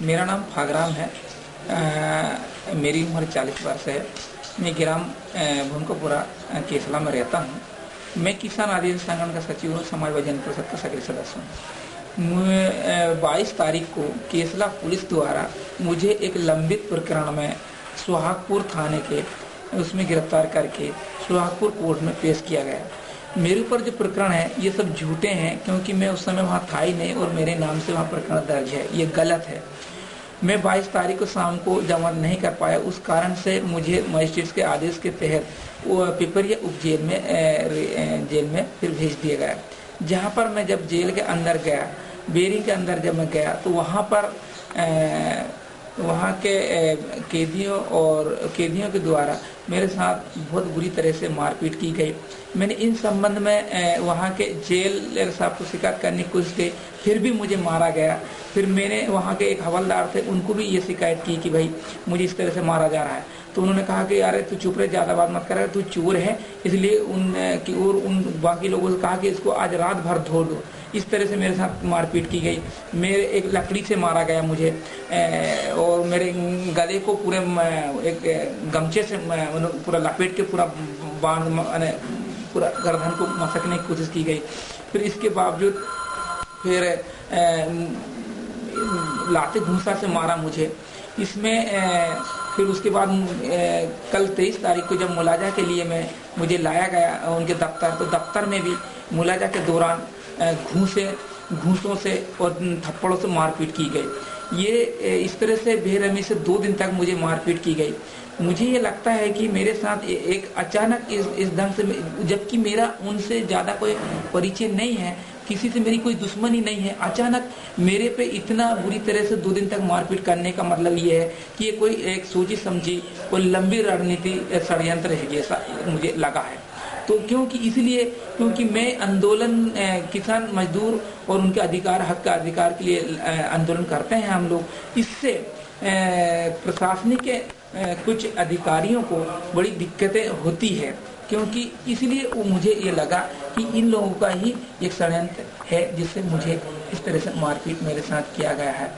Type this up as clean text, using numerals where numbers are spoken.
मेरा नाम फागराम है। मेरी उम्र 40 वर्ष है। मैं ग्राम भूनकोपुरा केसला में रहता हूँ। मैं किसान आदिवासी संगठन का सचिव हूँ, समाज वजन परिषद का सक्रिय सदस्य हूँ। 22 तारीख को केसला पुलिस द्वारा मुझे एक लंबित प्रकरण में सुहागपुर थाने के उसमें गिरफ्तार करके सुहागपुर कोर्ट में पेश किया गया। मेरे ऊपर जो प्रकरण है ये सब झूठे हैं, क्योंकि मैं उस समय वहाँ था ही नहीं और मेरे नाम से वहाँ प्रकरण दर्ज है। ये गलत है। मैं 22 तारीख को शाम को जमा नहीं कर पाया, उस कारण से मुझे मजिस्ट्रेट के आदेश के तहत वो पिपरिया उप जेल में फिर भेज दिया गया। जहाँ पर मैं जब जेल के अंदर गया, बेरिंग के अंदर जब मैं गया तो वहाँ पर वहाँ के कैदियों के द्वारा मेरे साथ बहुत बुरी तरह से मारपीट की गई। मैंने इन संबंध में वहाँ के जेल साहब को शिकायत करने की कोशिश की, फिर भी मुझे मारा गया। फिर मैंने वहाँ के एक हवलदार थे, उनको भी ये शिकायत की कि भाई मुझे इस तरह से मारा जा रहा है। तो उन्होंने कहा कि यार तू चुप रहे, ज़्यादा बात मत कर, तू चोर है। इसलिए उन बाकी लोगों से कहा कि इसको आज रात भर धो दो। इस तरह से मेरे साथ मारपीट की गई। मेरे एक लकड़ी से मारा गया मुझे, और मेरे गले को पूरे एक गमछे से पूरा लपेट के पूरा बांध पूरा गर्दन को मसकने की कोशिश की गई। फिर इसके बावजूद फिर लाते घूंसा से मारा मुझे। इसमें फिर उसके बाद कल 23 तारीख को जब मुलाजा के लिए मुझे लाया गया उनके दफ्तर, तो दफ्तर में भी मुलाजा के दौरान घूंसों से और थप्पड़ों से मारपीट की गई। ये इस तरह से बेरहमी से 2 दिन तक मुझे मारपीट की गई। मुझे ये लगता है कि मेरे साथ एक अचानक इस ढंग से, जबकि मेरा उनसे ज़्यादा कोई परिचय नहीं है, किसी से मेरी कोई दुश्मनी नहीं है, अचानक मेरे पे इतना बुरी तरह से 2 दिन तक मारपीट करने का मतलब ये है कि ये कोई एक सोची समझी कोई लंबी रणनीति षड्यंत्र है जैसा मुझे लगा है। तो क्योंकि मैं आंदोलन किसान मजदूर और उनके हक का अधिकार के लिए आंदोलन करते हैं हम लोग। इससे प्रशासनिक के कुछ अधिकारियों को बड़ी दिक्कतें होती है, क्योंकि इसलिए मुझे ये लगा कि इन लोगों का ही एक षड्यंत्र है जिससे मुझे इस तरह से मारपीट मेरे साथ किया गया है।